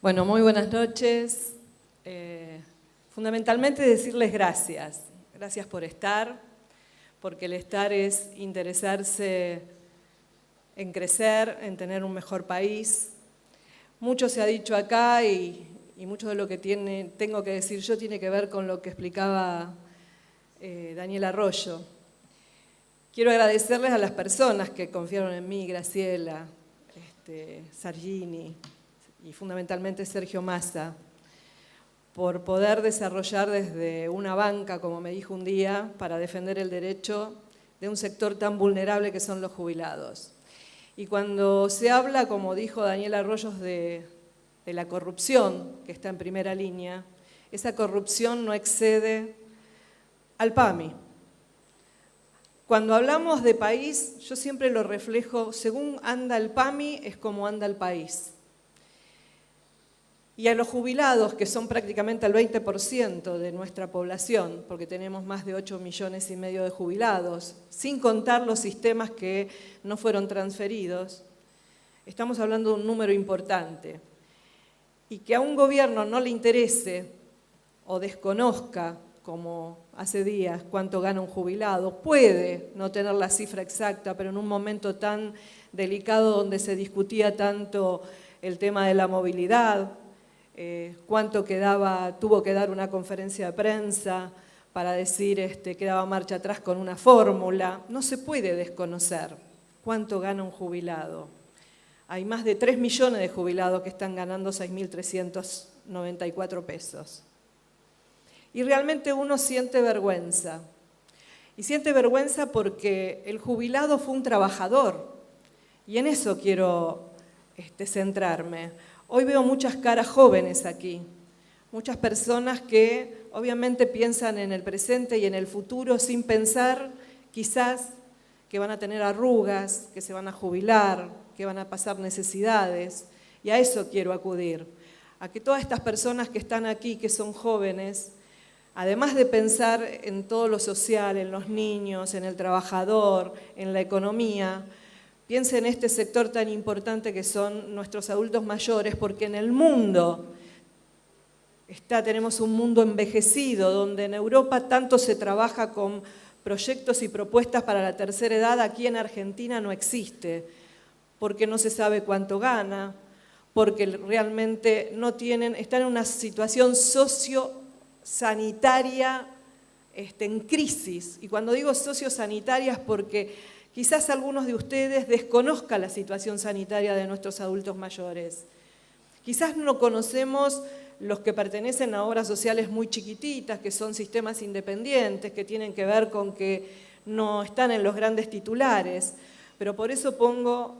Bueno, muy buenas noches. Fundamentalmente decirles gracias. Gracias por estar, porque el estar es interesarse en crecer, en tener un mejor país. Mucho se ha dicho acá y mucho de lo que tengo que decir yo tiene que ver con lo que explicaba Daniel Arroyo. Quiero agradecerles a las personas que confiaron en mí, Graciela, Sargini y fundamentalmente Sergio Massa, por poder desarrollar desde una banca, como me dijo un día, para defender el derecho de un sector tan vulnerable que son los jubilados. Y cuando se habla, como dijo Daniel Arroyo, de la corrupción que está en primera línea, esa corrupción no excede al PAMI. Cuando hablamos de país, yo siempre lo reflejo, según anda el PAMI, es como anda el país. Y a los jubilados, que son prácticamente el 20% de nuestra población, porque tenemos más de 8,5 millones de jubilados, sin contar los sistemas que no fueron transferidos, estamos hablando de un número importante. Y que a un gobierno no le interese o desconozca, como hace días, cuánto gana un jubilado, puede no tener la cifra exacta, pero en un momento tan delicado donde se discutía tanto el tema de la movilidad, cuánto tuvo que dar una conferencia de prensa para decir que daba marcha atrás con una fórmula. No se puede desconocer cuánto gana un jubilado. Hay más de 3 millones de jubilados que están ganando 6.394 pesos. Y realmente uno siente vergüenza. Y siente vergüenza porque el jubilado fue un trabajador. Y en eso quiero centrarme. Hoy veo muchas caras jóvenes aquí, muchas personas que obviamente piensan en el presente y en el futuro sin pensar quizás que van a tener arrugas, que se van a jubilar, que van a pasar necesidades. Y a eso quiero acudir, a que todas estas personas que están aquí, que son jóvenes, además de pensar en todo lo social, en los niños, en el trabajador, en la economía, piensen en este sector tan importante que son nuestros adultos mayores, porque en el mundo tenemos un mundo envejecido, donde en Europa tanto se trabaja con proyectos y propuestas para la tercera edad, aquí en Argentina no existe, porque no se sabe cuánto gana, porque realmente están en una situación sociosanitaria en crisis. Y cuando digo sociosanitaria es porque quizás algunos de ustedes desconozcan la situación sanitaria de nuestros adultos mayores. Quizás no conocemos los que pertenecen a obras sociales muy chiquititas, que son sistemas independientes, que tienen que ver con que no están en los grandes titulares. Pero por eso pongo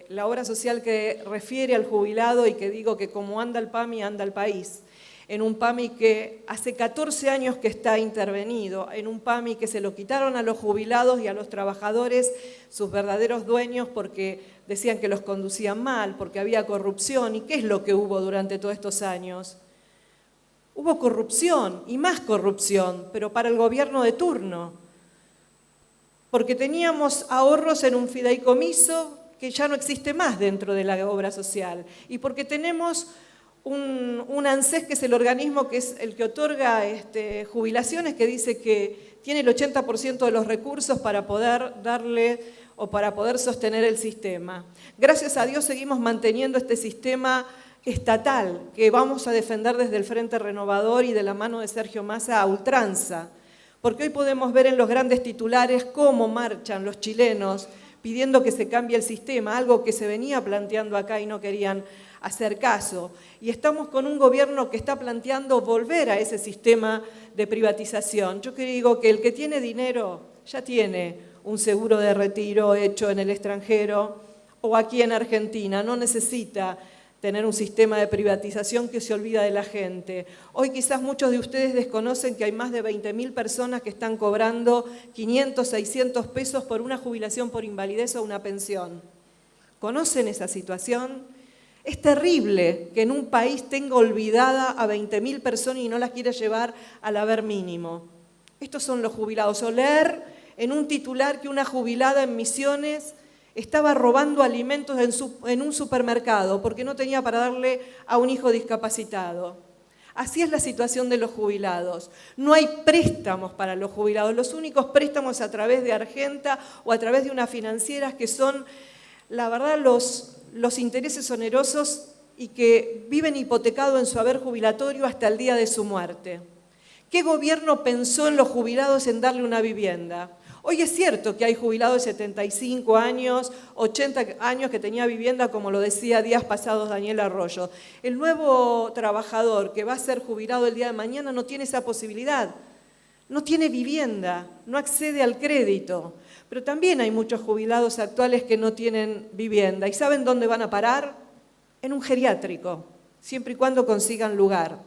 la obra social que refiere al jubilado y que digo que como anda el PAMI, anda el país. En un PAMI que hace 14 años que está intervenido, en un PAMI que se lo quitaron a los jubilados y a los trabajadores, sus verdaderos dueños, porque decían que los conducían mal, porque había corrupción. ¿Y qué es lo que hubo durante todos estos años? Hubo corrupción y más corrupción, pero para el gobierno de turno. Porque teníamos ahorros en un fideicomiso que ya no existe más dentro de la obra social. Y porque tenemos un ANSES, que es el organismo que es el que otorga jubilaciones, que dice que tiene el 80% de los recursos para poder darle o para poder sostener el sistema. Gracias a Dios seguimos manteniendo este sistema estatal que vamos a defender desde el Frente Renovador y de la mano de Sergio Massa a ultranza, porque hoy podemos ver en los grandes titulares cómo marchan los chilenos pidiendo que se cambie el sistema, algo que se venía planteando acá y no querían hacer caso. Y estamos con un gobierno que está planteando volver a ese sistema de privatización. Yo digo que el que tiene dinero ya tiene un seguro de retiro hecho en el extranjero o aquí en Argentina, no necesita tener un sistema de privatización que se olvida de la gente. Hoy quizás muchos de ustedes desconocen que hay más de 20.000 personas que están cobrando 500, 600 pesos por una jubilación por invalidez o una pensión. ¿Conocen esa situación? Es terrible que en un país tenga olvidada a 20.000 personas y no las quiera llevar al haber mínimo. Estos son los jubilados. O leer en un titular que una jubilada en Misiones estaba robando alimentos en un supermercado porque no tenía para darle a un hijo discapacitado. Así es la situación de los jubilados. No hay préstamos para los jubilados. Los únicos préstamos a través de Argenta o a través de unas financieras que son, la verdad, los intereses onerosos y que viven hipotecados en su haber jubilatorio hasta el día de su muerte. ¿Qué gobierno pensó en los jubilados en darle una vivienda? Hoy es cierto que hay jubilados de 75 años, 80 años que tenía vivienda, como lo decía días pasados Daniel Arroyo. El nuevo trabajador que va a ser jubilado el día de mañana no tiene esa posibilidad. No tiene vivienda, no accede al crédito. Pero también hay muchos jubilados actuales que no tienen vivienda. ¿Y saben dónde van a parar? En un geriátrico, siempre y cuando consigan lugar.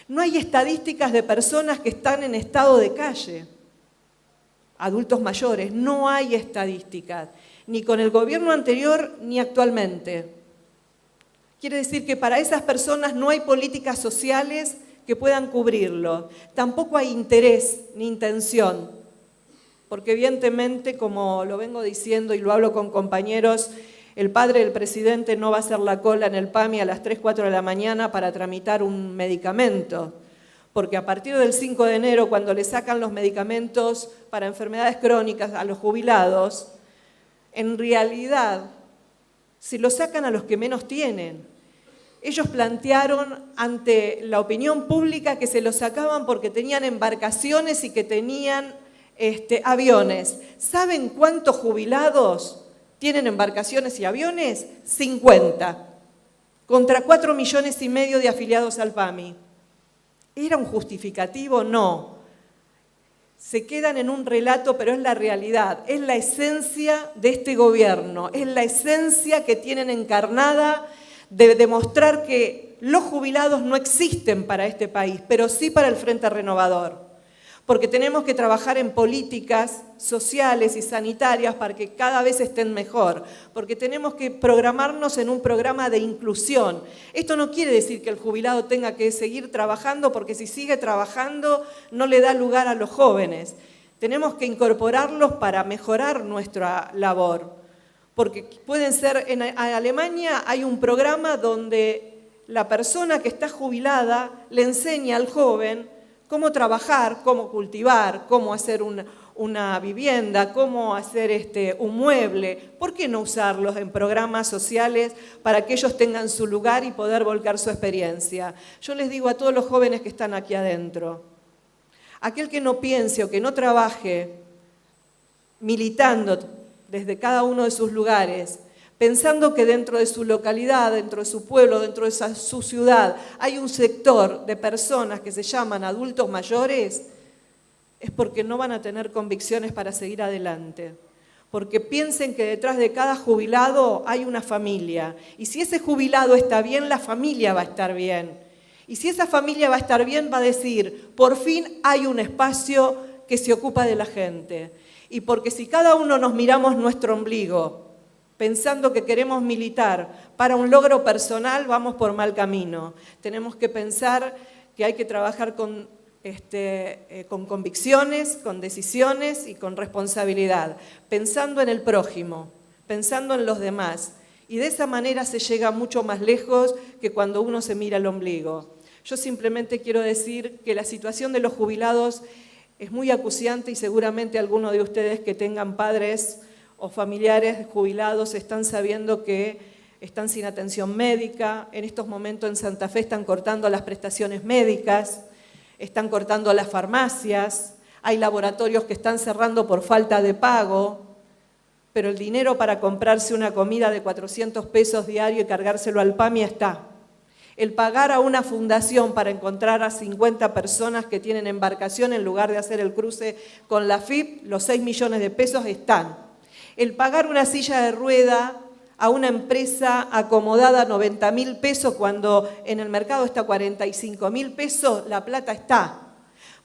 No hay estadísticas de personas que están en estado de calle. Adultos mayores, no hay estadísticas, ni con el gobierno anterior ni actualmente. Quiere decir que para esas personas no hay políticas sociales que puedan cubrirlo. Tampoco hay interés ni intención, porque evidentemente, como lo vengo diciendo y lo hablo con compañeros, el padre del presidente no va a hacer la cola en el PAMI a las 3, 4 de la mañana para tramitar un medicamento. Porque a partir del 5 de enero, cuando le sacan los medicamentos para enfermedades crónicas a los jubilados, en realidad se los sacan a los que menos tienen. Ellos plantearon ante la opinión pública que se los sacaban porque tenían embarcaciones y que tenían aviones. ¿Saben cuántos jubilados tienen embarcaciones y aviones? 50, contra 4,5 millones de afiliados al PAMI. ¿Era un justificativo? No. Se quedan en un relato, pero es la realidad, es la esencia de este gobierno, es la esencia que tienen encarnada de demostrar que los jubilados no existen para este país, pero sí para el Frente Renovador. Porque tenemos que trabajar en políticas sociales y sanitarias para que cada vez estén mejor, porque tenemos que programarnos en un programa de inclusión. Esto no quiere decir que el jubilado tenga que seguir trabajando, porque si sigue trabajando no le da lugar a los jóvenes. Tenemos que incorporarlos para mejorar nuestra labor, porque pueden ser, en Alemania hay un programa donde la persona que está jubilada le enseña al joven cómo trabajar, cómo cultivar, cómo hacer una vivienda, cómo hacer un mueble. ¿Por qué no usarlos en programas sociales para que ellos tengan su lugar y poder volcar su experiencia? Yo les digo a todos los jóvenes que están aquí adentro, aquel que no piense o que no trabaje militando desde cada uno de sus lugares, pensando que dentro de su localidad, dentro de su pueblo, dentro de su ciudad, hay un sector de personas que se llaman adultos mayores, es porque no van a tener convicciones para seguir adelante. Porque piensen que detrás de cada jubilado hay una familia. Y si ese jubilado está bien, la familia va a estar bien. Y si esa familia va a estar bien, va a decir, por fin hay un espacio que se ocupa de la gente. Y porque si cada uno nos miramos nuestro ombligo, pensando que queremos militar para un logro personal, vamos por mal camino. Tenemos que pensar que hay que trabajar con convicciones, con decisiones y con responsabilidad, pensando en el prójimo, pensando en los demás. Y de esa manera se llega mucho más lejos que cuando uno se mira el ombligo. Yo simplemente quiero decir que la situación de los jubilados es muy acuciante y seguramente algunos de ustedes que tengan padres o familiares jubilados están sabiendo que están sin atención médica. En estos momentos en Santa Fe están cortando las prestaciones médicas, están cortando las farmacias, hay laboratorios que están cerrando por falta de pago, pero el dinero para comprarse una comida de 400 pesos diario y cargárselo al PAMI está. El pagar a una fundación para encontrar a 50 personas que tienen embarcación en lugar de hacer el cruce con la FIP, los 6 millones de pesos están. El pagar una silla de rueda a una empresa acomodada 90.000 pesos cuando en el mercado está 45.000 pesos, la plata está.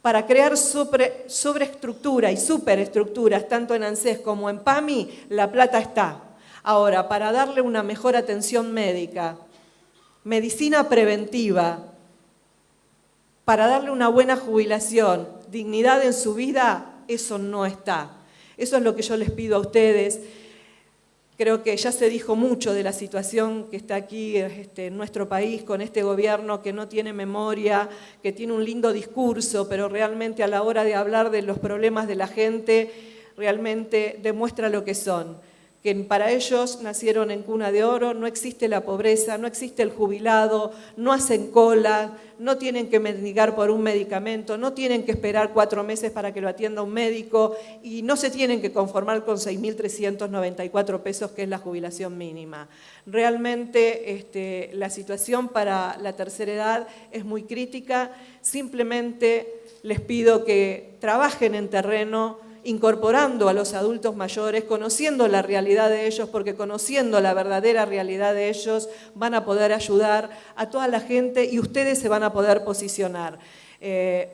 Para crear sobreestructura y superestructuras, tanto en ANSES como en PAMI, la plata está. Ahora, para darle una mejor atención médica, medicina preventiva, para darle una buena jubilación, dignidad en su vida, eso no está. Eso es lo que yo les pido a ustedes. Creo que ya se dijo mucho de la situación que está aquí en nuestro país con este gobierno que no tiene memoria, que tiene un lindo discurso, pero realmente a la hora de hablar de los problemas de la gente, realmente demuestra lo que son. Que para ellos nacieron en cuna de oro, no existe la pobreza, no existe el jubilado, no hacen cola, no tienen que mendigar por un medicamento, no tienen que esperar 4 meses para que lo atienda un médico y no se tienen que conformar con 6.394 pesos, que es la jubilación mínima. Realmente la situación para la tercera edad es muy crítica. Simplemente les pido que trabajen en terreno, incorporando a los adultos mayores, conociendo la realidad de ellos, porque conociendo la verdadera realidad de ellos van a poder ayudar a toda la gente y ustedes se van a poder posicionar.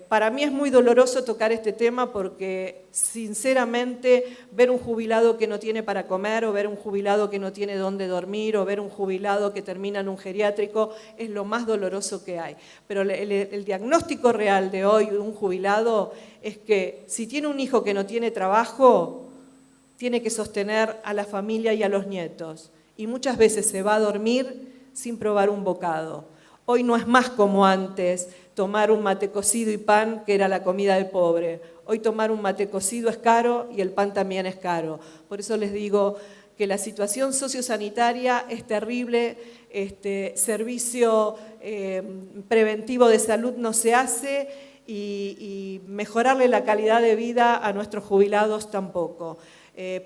Para mí es muy doloroso tocar este tema porque, sinceramente, ver un jubilado que no tiene para comer, o ver un jubilado que no tiene dónde dormir, o ver un jubilado que termina en un geriátrico, es lo más doloroso que hay. Pero el diagnóstico real de hoy de un jubilado es que si tiene un hijo que no tiene trabajo, tiene que sostener a la familia y a los nietos. Y muchas veces se va a dormir sin probar un bocado. Hoy no es más como antes tomar un mate cocido y pan, que era la comida del pobre. Hoy tomar un mate cocido es caro y el pan también es caro. Por eso les digo que la situación sociosanitaria es terrible, servicio preventivo de salud no se hace y mejorarle la calidad de vida a nuestros jubilados tampoco.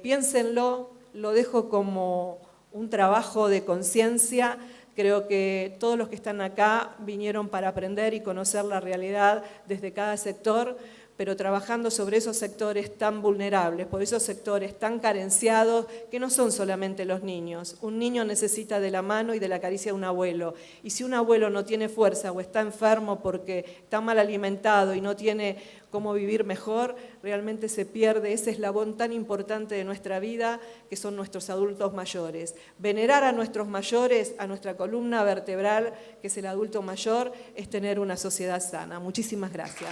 Piénsenlo, lo dejo como un trabajo de conciencia. Creo que todos los que están acá vinieron para aprender y conocer la realidad desde cada sector, pero trabajando sobre esos sectores tan vulnerables, por esos sectores tan carenciados, que no son solamente los niños. Un niño necesita de la mano y de la caricia de un abuelo. Y si un abuelo no tiene fuerza o está enfermo porque está mal alimentado y no tiene cómo vivir mejor, realmente se pierde ese eslabón tan importante de nuestra vida, que son nuestros adultos mayores. Venerar a nuestros mayores, a nuestra columna vertebral, que es el adulto mayor, es tener una sociedad sana. Muchísimas gracias.